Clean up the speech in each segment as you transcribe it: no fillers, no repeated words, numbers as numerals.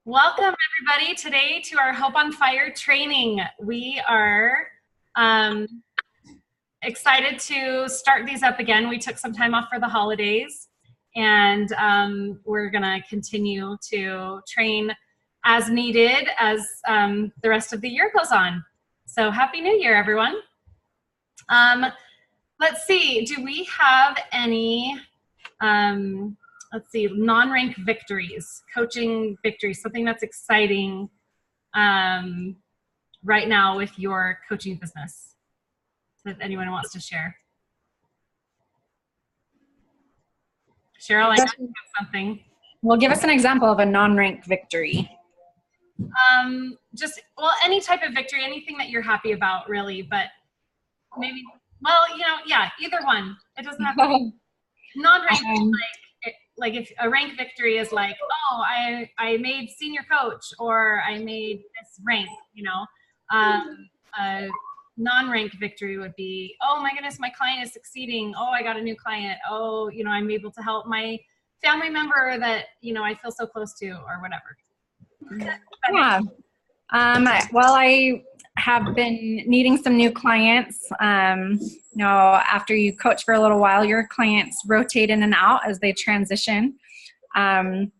Welcome everybody today to our Hope on Fire training. We are excited to start these up again. We took some time off for the holidays and we're gonna continue to train as needed as the rest of the year goes on. So Happy New Year, everyone. Let's see, do we have any non-rank victories, coaching victories, something that's exciting right now with your coaching business that anyone wants to share? Cheryl, I know you have something. Well, give us an example of a non-rank victory. Well, any type of victory, anything that you're happy about, really, but maybe, well, either one. It doesn't have to be non-rank. Like if a rank victory is like, oh, I made senior coach, or I made this rank, a non-rank victory would be, oh my goodness, my client is succeeding. Oh, I got a new client. Oh, I'm able to help my family member that, I feel so close to, or whatever. Yeah. Well, I have been needing some new clients. After you coach for a little while, your clients rotate in and out as they transition, out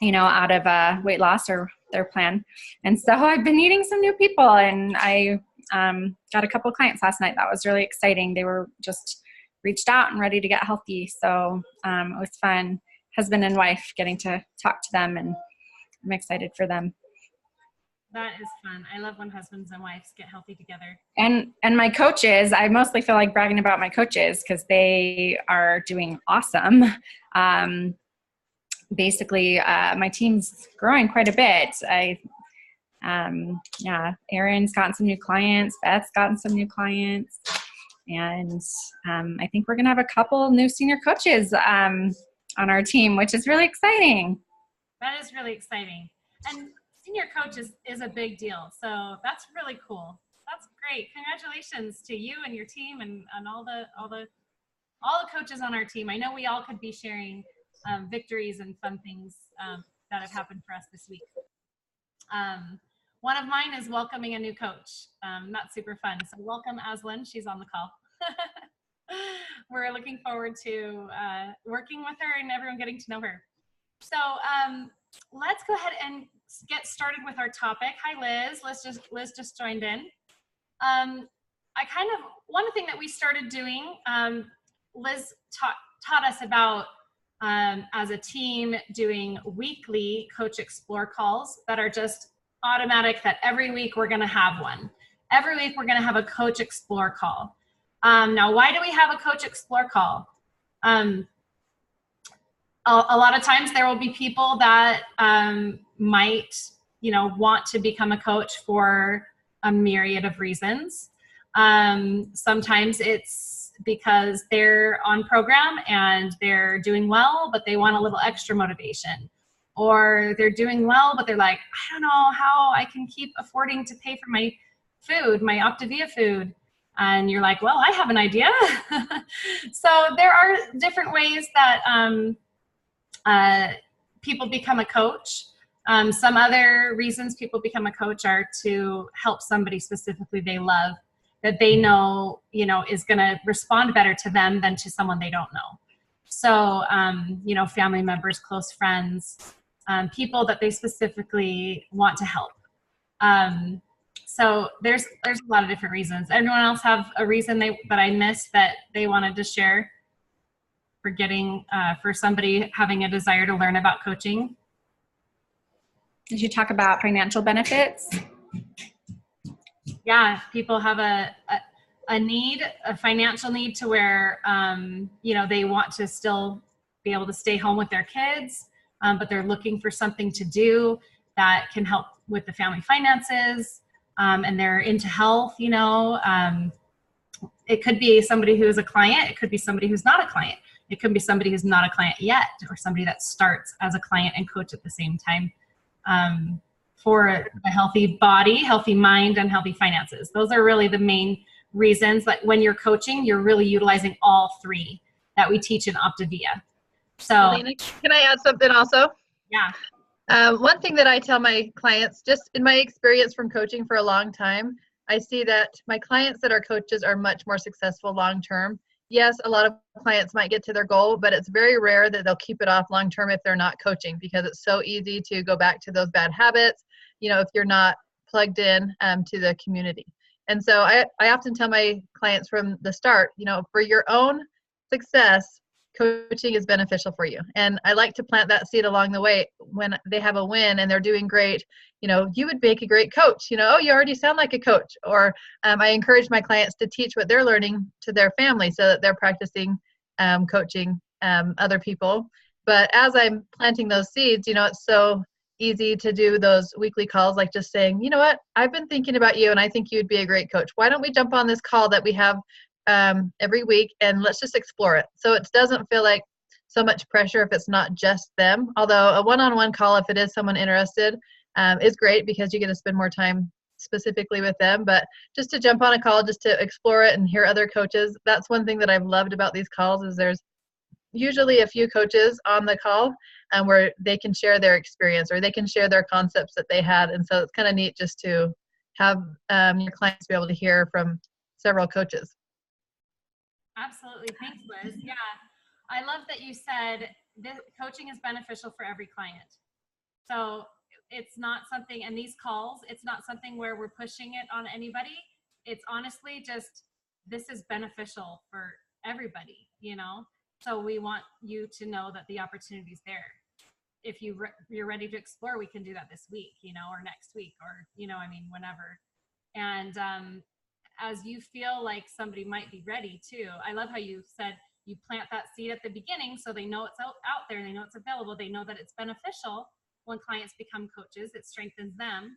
of weight loss or their plan. And so I've been needing some new people, and I got a couple clients last night. That was really exciting. They were just reached out and ready to get healthy. So it was fun. Husband and wife getting to talk to them, and I'm excited for them. That is fun. I love when husbands and wives get healthy together. And my coaches, I mostly feel like bragging about my coaches because they are doing awesome. Basically, my team's growing quite a bit. Erin's gotten some new clients. Beth's gotten some new clients. And I think we're going to have a couple new senior coaches on our team, which is really exciting. That is really exciting. And senior coach is a big deal. So that's really cool. That's great. Congratulations to you and your team and all the coaches on our team. I know we all could be sharing victories and fun things that have happened for us this week. One of mine is welcoming a new coach. That's super fun. So welcome Aslan. She's on the call. We're looking forward to working with her and everyone getting to know her. So let's go ahead and get started with our topic. Hi, Liz. Liz just joined in. One thing that we started doing, Liz taught us about as a team doing weekly Coach Explore calls that are just automatic, that every week we're going to have one. Every week we're going to have a Coach Explore call. Now, why do we have a Coach Explore call? A lot of times there will be people that might, want to become a coach for a myriad of reasons. Sometimes it's because they're on program and they're doing well, but they want a little extra motivation. Or they're doing well, but they're like, I don't know how I can keep affording to pay for my food, my Optavia food. And you're like, well, I have an idea. So there are different ways that people become a coach. Some other reasons people become a coach are to help somebody specifically they love, that they know, is going to respond better to them than to someone they don't know. So, family members, close friends, people that they specifically want to help. So there's a lot of different reasons. Anyone else have a reason that I missed that they wanted to share for somebody having a desire to learn about coaching? Did you talk about financial benefits? Yeah, people have a financial need to where, they want to still be able to stay home with their kids, but they're looking for something to do that can help with the family finances, and they're into health, it could be somebody who is a client. It could be somebody who's not a client. It could be somebody who's not a client yet, or somebody that starts as a client and coach at the same time, for a healthy body, healthy mind, and healthy finances. Those are really the main reasons that when you're coaching, you're really utilizing all three that we teach in Optavia. So, Alina, can I add something also? Yeah. One thing that I tell my clients, just in my experience from coaching for a long time, I see that my clients that are coaches are much more successful long term. Yes, a lot of clients might get to their goal, but it's very rare that they'll keep it off long term if they're not coaching, because it's so easy to go back to those bad habits, if you're not plugged in to the community. And so I often tell my clients from the start, for your own success, coaching is beneficial for you. And I like to plant that seed along the way. When they have a win and they're doing great, you would make a great coach. Oh, you already sound like a coach. Or I encourage my clients to teach what they're learning to their family so that they're practicing coaching other people. But as I'm planting those seeds, it's so easy to do those weekly calls, like just saying, you know what, I've been thinking about you and I think you'd be a great coach. Why don't we jump on this call that we have every week, and let's just explore it. So it doesn't feel like so much pressure if it's not just them. Although a one-on-one call, if it is someone interested, is great because you get to spend more time specifically with them. But just to jump on a call, just to explore it and hear other coaches, that's one thing that I've loved about these calls is there's usually a few coaches on the call where they can share their experience or they can share their concepts that they had. And so it's kind of neat just to have your clients be able to hear from several coaches. Absolutely. Thanks, Liz. Yeah. I love that you said that coaching is beneficial for every client. So it's not something, and these calls, it's not something where we're pushing it on anybody. It's honestly just, this is beneficial for everybody, So we want you to know that the opportunity is there. If you're ready to explore, we can do that this week, or next week, or, whenever. And, as you feel like somebody might be ready too. I love how you said you plant that seed at the beginning so they know it's out there, they know it's available, they know that it's beneficial. When clients become coaches, it strengthens them.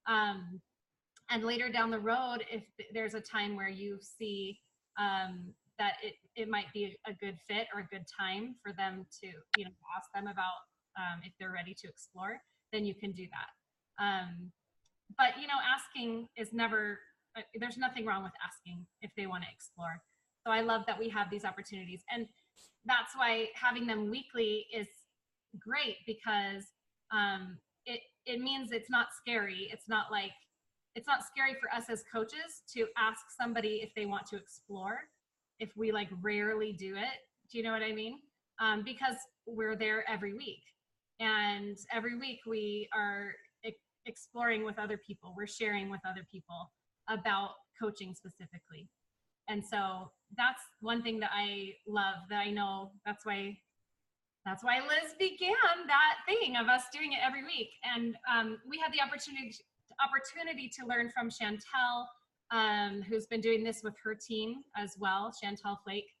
And later down the road, if there's a time where you see that it might be a good fit or a good time for them to, ask them about if they're ready to explore, then you can do that. But, asking is never, there's nothing wrong with asking if they want to explore. So I love that we have these opportunities. And that's why having them weekly is great, because it means it's not scary. It's not scary for us as coaches to ask somebody if they want to explore, if we rarely do it. Do you know what I mean? Because we're there every week. And every week we are exploring with other people. We're sharing with other people about coaching specifically. And so that's one thing that I love, that I know that's why Liz began that thing of us doing it every week. And we had the opportunity to learn from Chantel, who's been doing this with her team as well, Chantel Flake,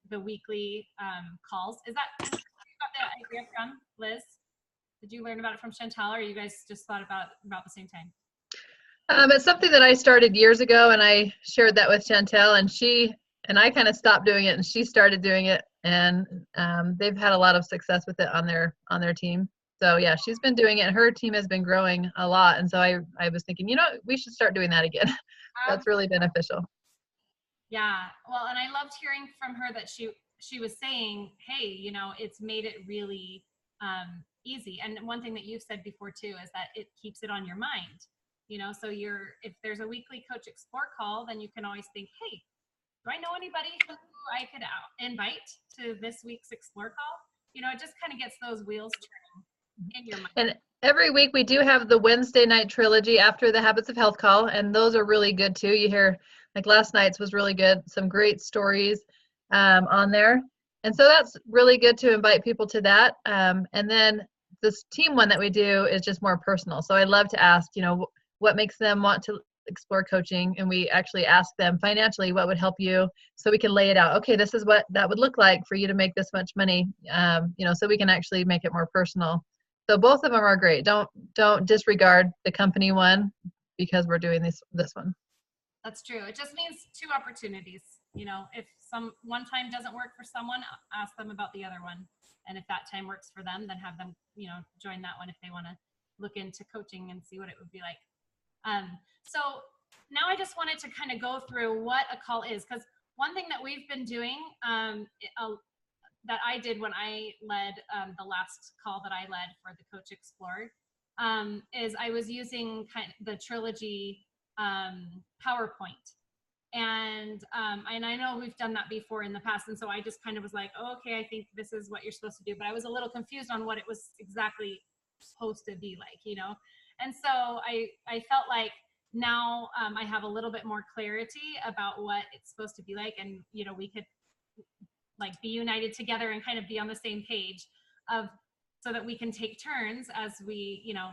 the weekly calls. Is that where you got the idea from, Liz? Did you learn about it from Chantel, or you guys just thought about the same time? It's something that I started years ago, and I shared that with Chantel, and I kind of stopped doing it, and she started doing it, and they've had a lot of success with it on their team. So yeah, she's been doing it, and her team has been growing a lot. And so I was thinking, we should start doing that again. That's really beneficial. Yeah, well, and I loved hearing from her that she was saying, hey, it's made it really easy. And one thing that you've said before too is that it keeps it on your mind. So if there's a weekly Coach Explore call, then you can always think, hey, do I know anybody who I could invite to this week's Explore call? It just kind of gets those wheels turning in your mind. And every week we do have the Wednesday night trilogy after the Habits of Health call, and those are really good too. You hear, last night's was really good, some great stories on there. And so that's really good to invite people to that. And then this team one that we do is just more personal. So I love to ask, what makes them want to explore coaching, and we actually ask them financially what would help you, so we can lay it out. Okay, this is what that would look like for you to make this much money, so we can actually make it more personal. So both of them are great. Don't disregard the company one because we're doing this one. That's true. It just means two opportunities. If one time doesn't work for someone, ask them about the other one, and if that time works for them, then have them join that one if they want to look into coaching and see what it would be like. So now I just wanted to kind of go through what a call is, because one thing that we've been doing that I did when I led the last call that I led for the Coach Explore is I was using the Trilogy PowerPoint. And I know we've done that before in the past. And so I just kind of was like, oh, okay, I think this is what you're supposed to do. But I was a little confused on what it was exactly supposed to be like, you know? And so I felt like now I have a little bit more clarity about what it's supposed to be like. And, you know, we could like be united together and kind of be on the same page of, so that we can take turns as we, you know,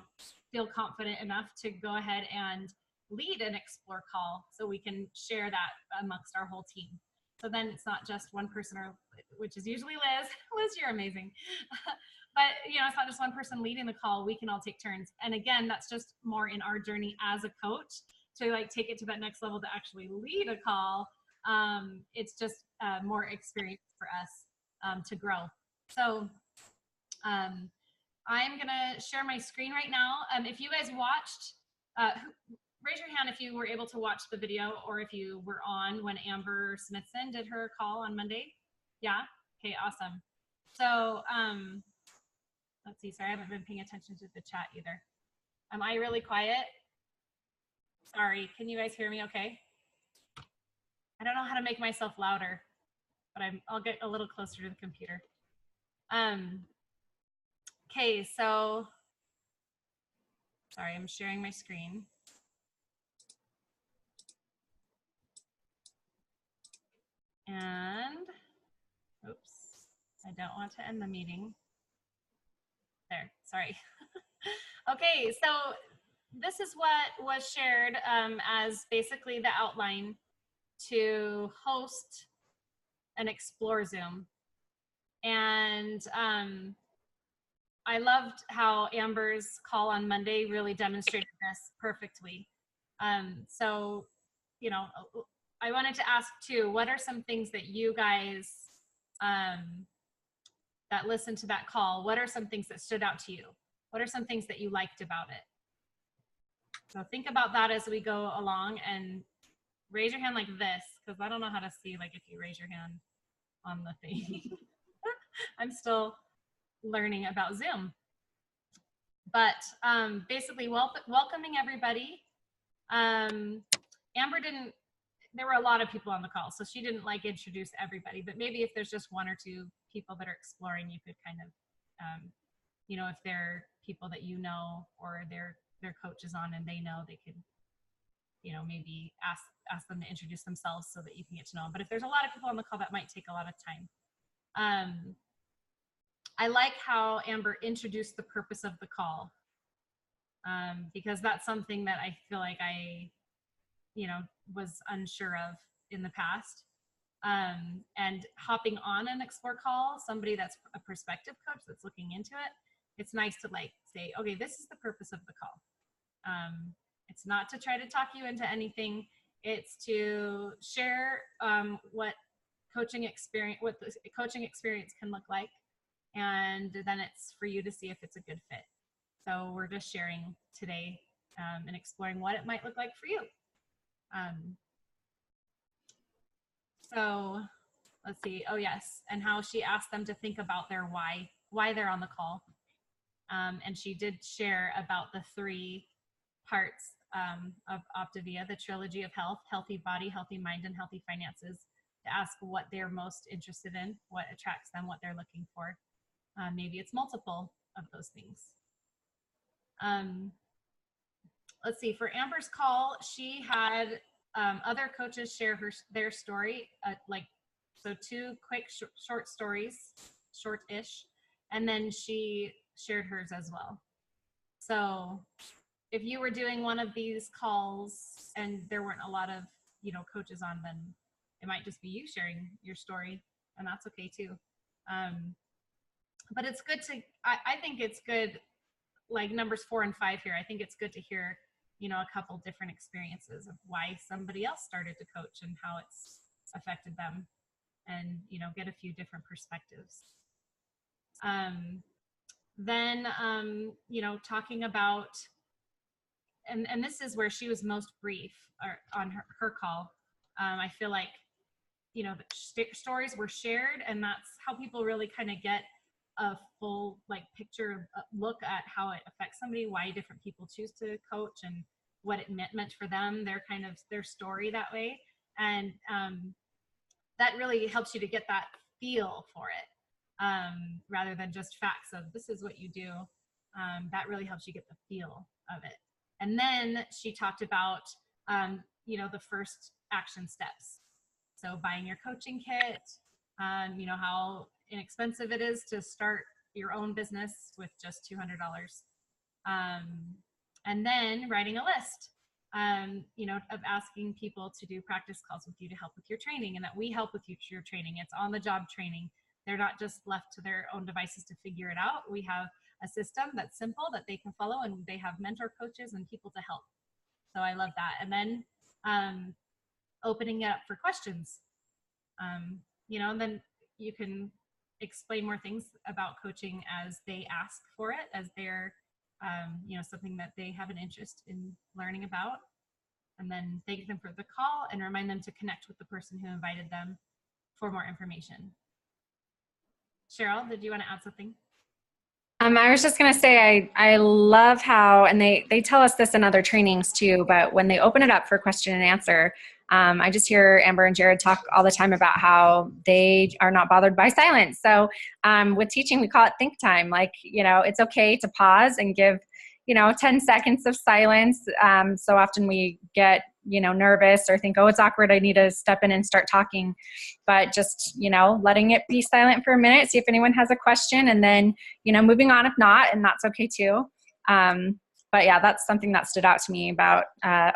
feel confident enough to go ahead and lead an Explore call, so we can share that amongst our whole team. So then it's not just one person, or which is usually Liz. Liz, you're amazing. But you know, it's not just one person leading the call. We can all take turns. And again, that's just more in our journey as a coach to like take it to that next level to actually lead a call. It's just more experience for us to grow. So I'm gonna share my screen right now. If you guys watched, raise your hand if you were able to watch the video, or if you were on when Amber Smithson did her call on Monday. Yeah? Okay, awesome. So let's see, sorry, I haven't been paying attention to the chat either. Am I really quiet? Sorry, can you guys hear me okay? I don't know how to make myself louder, but I'll get a little closer to the computer. Okay, so, sorry, I'm sharing my screen. And, oops, I don't want to end the meeting. There, sorry. Okay, so this is what was shared as basically the outline to host an Explore Zoom. And I loved how Amber's call on Monday really demonstrated this perfectly. So, you know, I wanted to ask too, what are some things that you guys that listened to that call, what are some things that stood out to you? What are some things that you liked about it? So think about that as we go along, and raise your hand like this, because I don't know how to see like if you raise your hand on the thing. I'm still learning about Zoom. But basically welcoming everybody. Amber didn't, there were a lot of people on the call, so she didn't like introduce everybody, but maybe if there's just one or two people that are exploring, you could kind of, you know, if they're people that you know, or their coach is on and they know, they could, you know, maybe ask them to introduce themselves so that you can get to know them. But if there's a lot of people on the call, that might take a lot of time. I like how Amber introduced the purpose of the call, because that's something that I feel like I, you know, was unsure of in the past. And hopping on an Explore call, somebody that's a prospective coach that's looking into it, it's nice to like say, okay, this is the purpose of the call. It's not to try to talk you into anything. It's to share what the coaching experience can look like. And then it's for you to see if it's a good fit. So we're just sharing today and exploring what it might look like for you. So let's see. Oh yes, and how she asked them to think about their why they're on the call. And she did share about the 3 parts of Optavia, the trilogy of health: healthy body, healthy mind, and healthy finances, to ask what they're most interested in, what attracts them, what they're looking for. Maybe it's multiple of those things. Let's see, for Amber's call, she had other coaches share their story, so 2 quick short stories, short-ish, and then she shared hers as well. So if you were doing one of these calls and there weren't a lot of, you know, coaches on, then it might just be you sharing your story, and that's okay too. But it's good to, I think it's good, like numbers 4 and 5 here, I think it's good to hear, you know, a couple different experiences of why somebody else started to coach and how it's affected them, and, you know, get a few different perspectives. Then, you know, talking about, and this is where she was most brief on her call. I feel like the stories were shared, and that's how people really kind of get a full picture, look at how it affects somebody, why different people choose to coach, and what it meant for them, their story that way. And that really helps you to get that feel for it, rather than just facts of this is what you do. That really helps you get the feel of it. And then she talked about the first action steps. So buying your coaching kit, how inexpensive it is to start your own business with just $200. And then writing a list, of asking people to do practice calls with you to help with your training, and that we help with your training. It's on the job training. They're not just left to their own devices to figure it out. We have a system that's simple that they can follow, and they have mentor coaches and people to help. So I love that. And then opening it up for questions, and then you can explain more things about coaching as they ask for it, as they're, something that they have an interest in learning about. And then thank them for the call and remind them to connect with the person who invited them for more information. Cheryl, did you want to add something? I was just going to say, I love how, and they tell us this in other trainings too, but when they open it up for question and answer, I just hear Amber and Jared talk all the time about how they are not bothered by silence. So with teaching, we call it think time. It's okay to pause and give, 10 seconds of silence. So often we get, nervous or think, oh, it's awkward, I need to step in and start talking. But just, letting it be silent for a minute, see if anyone has a question, and then, moving on if not, and that's okay too. But yeah, that's something that stood out to me about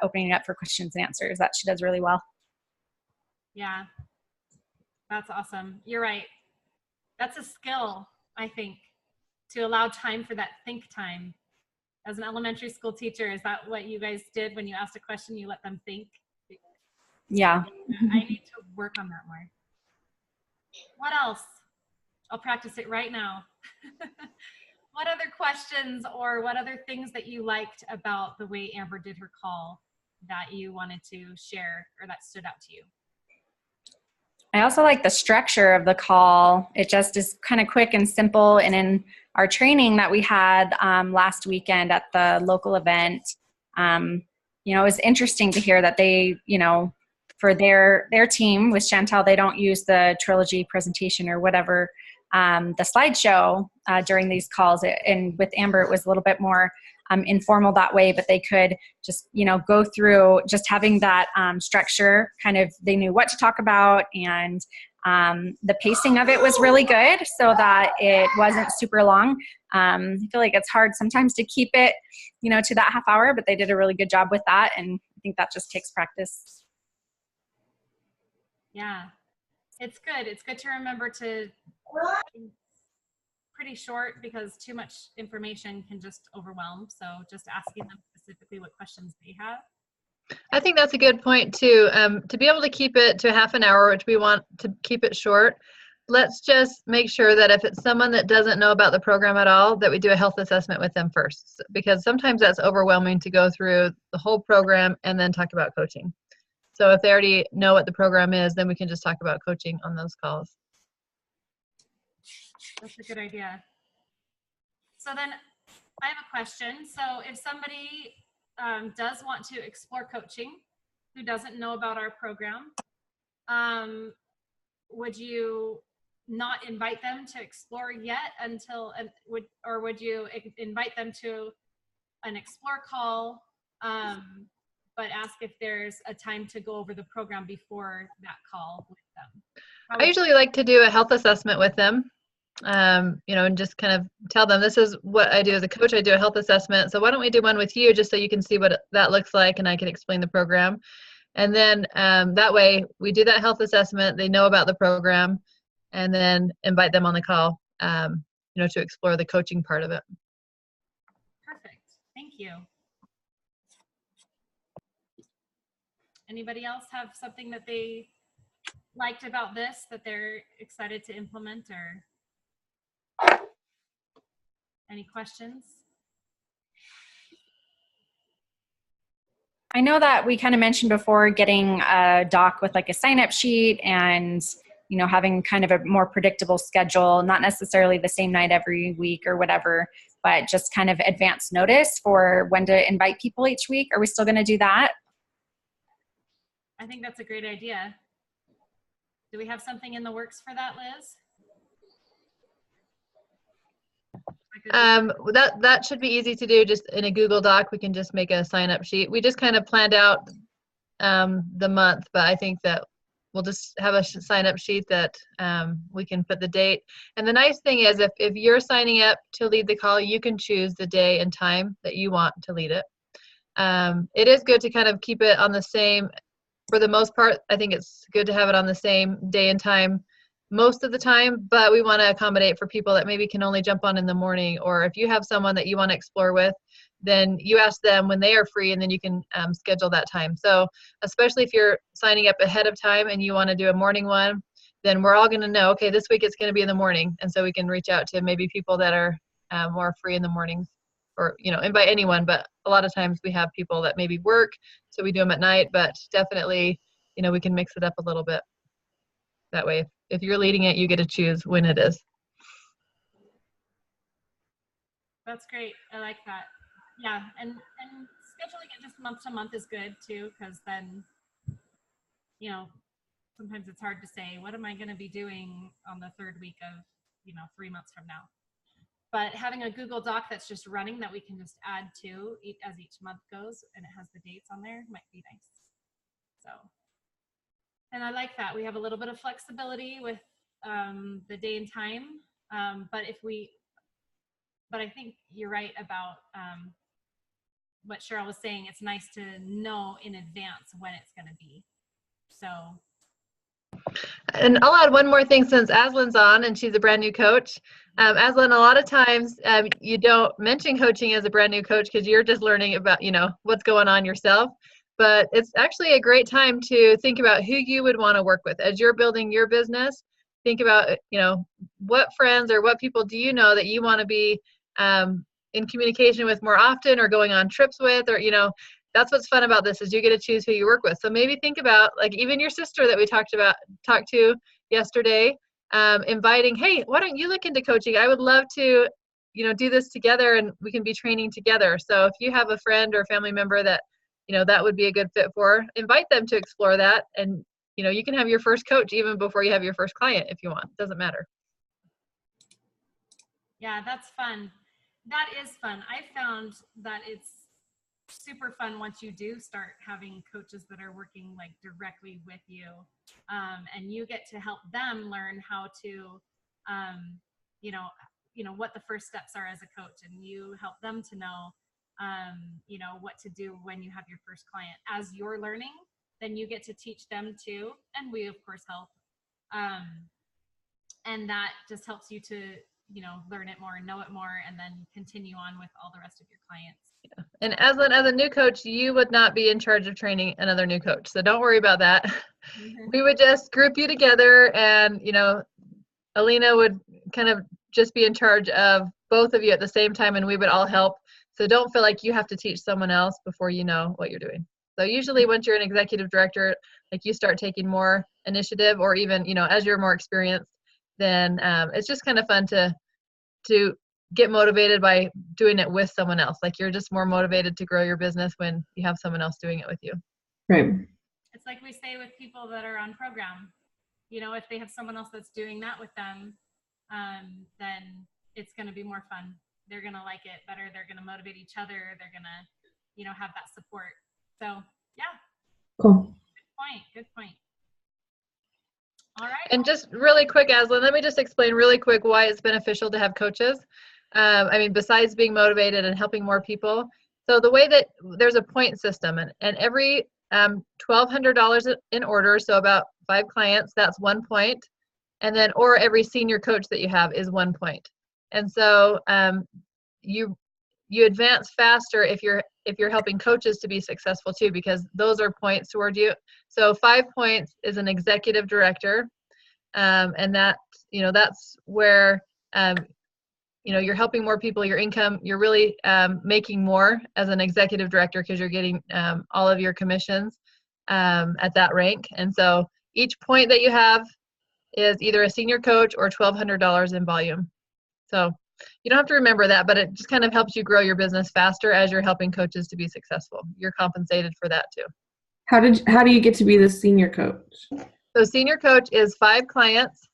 opening it up for questions and answers that she does really well. Yeah, that's awesome. You're right. That's a skill, I think, to allow time for that think time. As an elementary school teacher, is that what you guys did when you asked a question? You let them think? Yeah. I need to work on that more. What else? I'll practice it right now. What other questions or what other things that you liked about the way Amber did her call that you wanted to share or that stood out to you? I also like the structure of the call. It just is kind of quick and simple. And in our training that we had last weekend at the local event, it was interesting to hear that they, for their team with Chantel, they don't use the Trilogy presentation or whatever, the slideshow during these calls. And with Amber, it was a little bit more informal that way, but they could just, go through just having that structure, kind of, they knew what to talk about, and the pacing of it was really good so that it wasn't super long. I feel like it's hard sometimes to keep it, to that half hour, but they did a really good job with that. And I think that just takes practice. Yeah, it's good. It's good to remember to pretty short, because too much information can just overwhelm. So just asking them specifically what questions they have. I think that's a good point too. To be able to keep it to half an hour, which we want to keep it short, let's just make sure that if it's someone that doesn't know about the program at all, that we do a health assessment with them first, because sometimes that's overwhelming to go through the whole program and then talk about coaching. So if they already know what the program is, then we can just talk about coaching on those calls. That's a good idea. So then I have a question. So if somebody does want to explore coaching who doesn't know about our program, would you not invite them to explore yet until, or would you invite them to an explore call, but ask if there's a time to go over the program before that call with them? I usually like to do a health assessment with them, and just kind of tell them, this is what I do as a coach. I do a health assessment. So why don't we do one with you, just so you can see what that looks like, and I can explain the program. And then that way we do that health assessment, they know about the program, and then invite them on the call, to explore the coaching part of it. Perfect. Thank you. Anybody else have something that they liked about this that they're excited to implement, or any questions? I know that we kind of mentioned before getting a doc with like a sign-up sheet and, having kind of a more predictable schedule, not necessarily the same night every week or whatever, but just kind of advance notice for when to invite people each week. Are we still going to do that? I think that's a great idea. Do we have something in the works for that, Liz? That should be easy to do. Just in a Google Doc, we can just make a sign up sheet. We just kind of planned out the month, but I think that we'll just have a sign up sheet that we can put the date. And the nice thing is if you're signing up to lead the call, you can choose the day and time that you want to lead it. It is good to kind of keep it on the same, for the most part. I think it's good to have it on the same day and time most of the time, but we want to accommodate for people that maybe can only jump on in the morning, or if you have someone that you want to explore with, then you ask them when they are free, and then you can schedule that time. So especially if you're signing up ahead of time and you want to do a morning one, then we're all going to know, okay, this week it's going to be in the morning, and so we can reach out to maybe people that are more free in the mornings, or invite anyone. But a lot of times we have people that maybe work, so we do them at night, but definitely we can mix it up a little bit. That way, if you're leading it, you get to choose when it is. That's great. I like that. Yeah, and scheduling it just month to month is good too, because then sometimes it's hard to say, what am I going to be doing on the third week of 3 months from now. But having a Google Doc that's just running that we can just add to as each month goes, and it has the dates on there, might be nice. So. And I like that. We have a little bit of flexibility with the day and time. But I think you're right about what Cheryl was saying. It's nice to know in advance when it's going to be. So. And I'll add one more thing since Aslan's on and she's a brand new coach. Aslan, a lot of times you don't mention coaching as a brand new coach because you're just learning about, what's going on yourself. But it's actually a great time to think about who you would want to work with as you're building your business. Think about, what friends or what people do you know that you want to be in communication with more often, or going on trips with, or, that's what's fun about this, is you get to choose who you work with. So maybe think about, like, even your sister that we talked to yesterday, inviting, hey, why don't you look into coaching? I would love to, do this together, and we can be training together. So if you have a friend or family member that that would be a good fit for, invite them to explore that. And, you can have your first coach even before you have your first client if you want. It doesn't matter. Yeah, that's fun. That is fun. I found that it's super fun once you do start having coaches that are working like directly with you. And you get to help them learn how to, what the first steps are as a coach, and you help them to know what to do when you have your first client. As you're learning, then you get to teach them too, and we of course help. And that just helps you to learn it more and know it more, and then continue on with all the rest of your clients. Yeah. And Aslan, as a new coach, you would not be in charge of training another new coach, so don't worry about that. Mm-hmm. We would just group you together, and Alina would kind of just be in charge of both of you at the same time, and we would all help. So don't feel like you have to teach someone else before you know what you're doing. So usually once you're an executive director, like, you start taking more initiative, or even, as you're more experienced, then it's just kind of fun to get motivated by doing it with someone else. Like, you're just more motivated to grow your business when you have someone else doing it with you. Right. It's like we say with people that are on program, if they have someone else that's doing that with them, then it's going to be more fun. They're going to like it better. They're going to motivate each other. They're going to, have that support. So, yeah. Cool. Good point. All right. And just really quick, Aslan, let me just explain really quick why it's beneficial to have coaches. Besides being motivated and helping more people. So the way that there's a point system, and every $1,200 in order, so about 5 clients, that's 1 point. And then, or every senior coach that you have is 1 point. And so you advance faster if you're helping coaches to be successful too, because those are points toward you. So 5 points is an executive director, and that that's where you're helping more people, your income, you're really making more as an executive director because you're getting all of your commissions at that rank. And so each point that you have is either a senior coach or $1,200 in volume. So you don't have to remember that, but it just kind of helps you grow your business faster as you're helping coaches to be successful. You're compensated for that too. How do you get to be the senior coach? So senior coach is 5 clients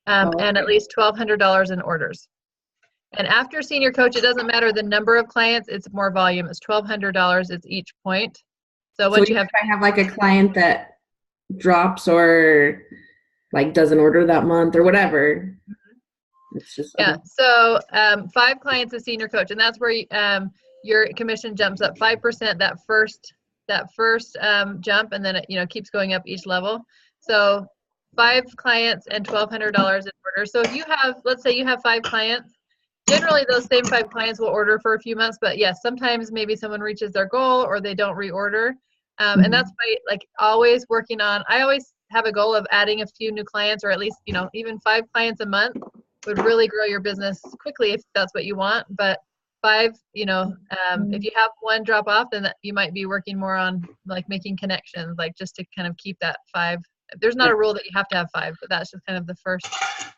and at least $1,200 in orders. And after senior coach, it doesn't matter the number of clients, it's more volume. It's $1,200 is each point. So once you have, if I have like a client that drops or like doesn't order that month or whatever. It's just So 5 clients of senior coach, and that's where your commission jumps up 5% that first jump, and then it keeps going up each level. So 5 clients and $1,200 in order. So if you have, let's say you have 5 clients, generally those same 5 clients will order for a few months, but yes, sometimes maybe someone reaches their goal or they don't reorder. And that's why, like, always working on, I always have a goal of adding a few new clients, or at least, even 5 clients a month would really grow your business quickly if that's what you want. But 5, if you have one drop off, then you might be working more on like making connections, like just to kind of keep that 5. There's not a rule that you have to have 5, but that's just kind of the first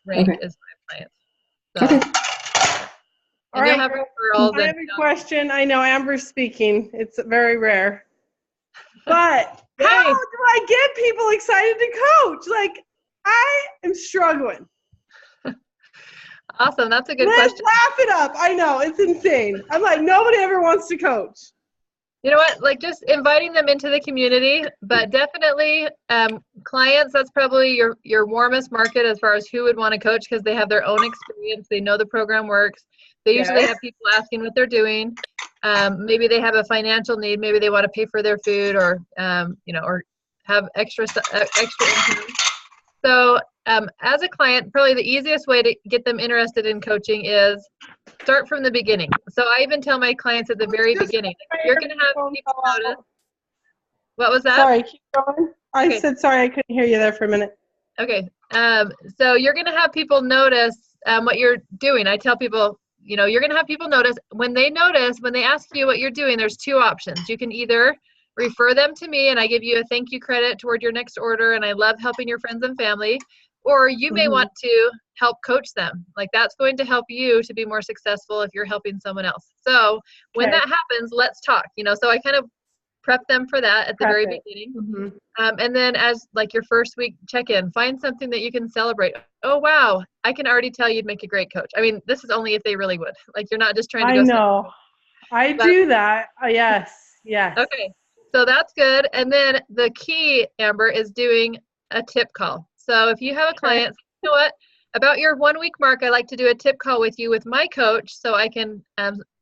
rank is 5 clients. So, all right. I have a question. I know Amber's speaking. It's very rare. But how do I get people excited to coach? Like, I am struggling. Awesome. That's a good question. Laugh it up. I know. It's insane. I'm like, nobody ever wants to coach. You know what? Like, just inviting them into the community, but definitely clients, that's probably your warmest market as far as who would want to coach, because they have their own experience. They know the program works. They usually have people asking what they're doing. Maybe they have a financial need. Maybe they want to pay for their food, or or have extra income. So as a client, probably the easiest way to get them interested in coaching is start from the beginning. So I even tell my clients at the very beginning, you're going to have people notice. What was that? Sorry, keep going. I said sorry, I couldn't hear you there for a minute. Okay. So you're going to have people notice what you're doing. I tell people, you're going to have people notice. When they ask you what you're doing, there's 2 options. You can either refer them to me and I give you a thank you credit toward your next order, and I love helping your friends and family. Or you may want to help coach them. Like, that's going to help you to be more successful if you're helping someone else. So when that happens, let's talk. So I kind of prep them for that at the very beginning. And then as like your first week check-in, find something that you can celebrate. Oh, wow, I can already tell you'd make a great coach. I mean, this is only if they really would. Like, you're not just trying to go. I know. I do that. Yes. Okay. So that's good. And then the key, Amber, is doing a tip call. So if you have a client, you know what, about your 1 week mark, I like to do a tip call with you with my coach so I can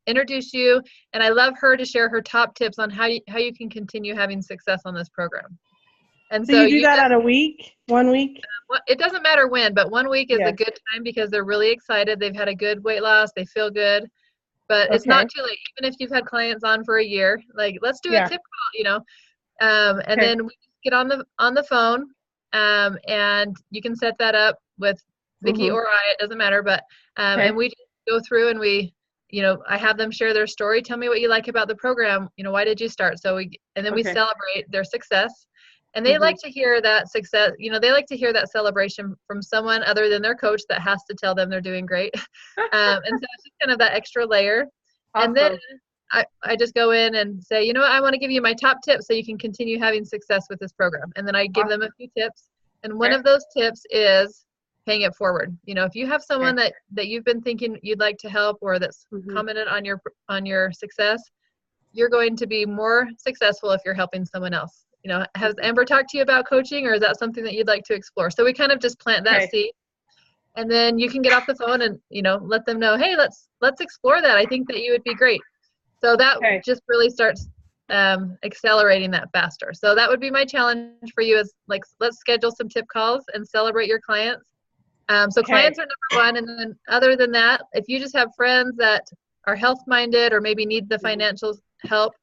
introduce you. And I love her to share her top tips on how you can continue having success on this program. And so you do that at a week, 1 week? It doesn't matter when, but 1 week is a good time because they're really excited. They've had a good weight loss. They feel good. But it's not too late. Even if you've had clients on for a year, like, let's do a tip call, and then we get on the phone. And you can set that up with Vicki or I, it doesn't matter, but, and we just go through and we, I have them share their story. Tell me what you like about the program. Why did you start? So we celebrate their success, and they like to hear that success. They like to hear that celebration from someone other than their coach that has to tell them they're doing great. And so it's just kind of that extra layer. Awesome. And then I just go in and say, I want to give you my top tips so you can continue having success with this program. And then I give them a few tips. And one of those tips is paying it forward. If you have someone that you've been thinking you'd like to help, or that's commented on your success, you're going to be more successful if you're helping someone else. Has Amber talked to you about coaching, or is that something that you'd like to explore? So we kind of just plant that seed. And then you can get off the phone and, let them know, hey, let's explore that. I think that you would be great. So that just really starts accelerating that faster. So that would be my challenge for you, is like, let's schedule some tip calls and celebrate your clients. So clients are number 1. And then other than that, if you just have friends that are health minded or maybe need the financial help,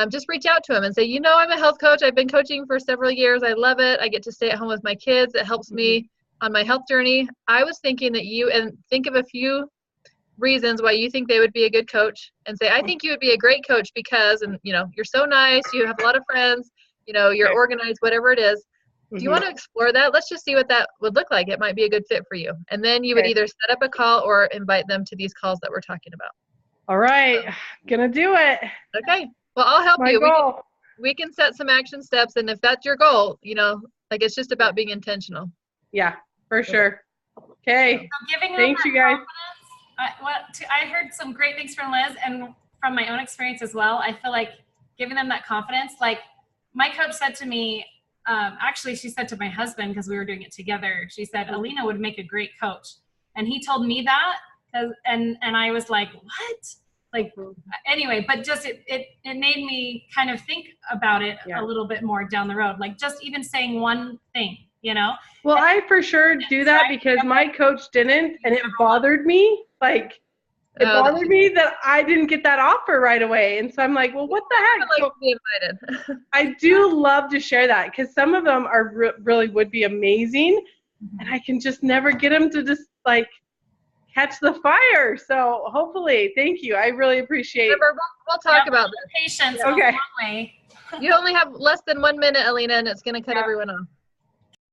just reach out to them and say, I'm a health coach. I've been coaching for several years. I love it. I get to stay at home with my kids. It helps me on my health journey. I was thinking that and think of a few reasons why you think they would be a good coach and say, I think you would be a great coach because, and you know, you're so nice, you have a lot of friends, you know, you're organized, whatever it is. Do you want to explore that? Let's just see what that would look like. It might be a good fit for you. And then you would either set up a call or invite them to these calls that we're talking about. All right. Gonna do it. Okay. Well, I'll help My you. goal. We can set some action steps. And if that's your goal, you know, like it's just about being intentional. Yeah, for sure. Okay. Thanks, you guys. I heard some great things from Liz and from my own experience as well. I feel like giving them that confidence, like my coach said to me, actually she said to my husband, because we were doing it together, she said, Alina would make a great coach. And he told me that, and I was like, what? Like, anyway, but just it made me kind of think about it a little bit more down the road. Like just even saying one thing, you know? Well, I for sure do that because my coach didn't, and it bothered me. Like, it bothered me that I didn't get that offer right away. And so I'm like, well, what the heck? Like to be invited. I do love to share that because some of them are really would be amazing. And I can just never get them to just like catch the fire. So hopefully, thank you. I really appreciate it. Remember, we'll talk about patience. Okay. Way. You only have less than 1 minute, Alina, and it's going to cut everyone off.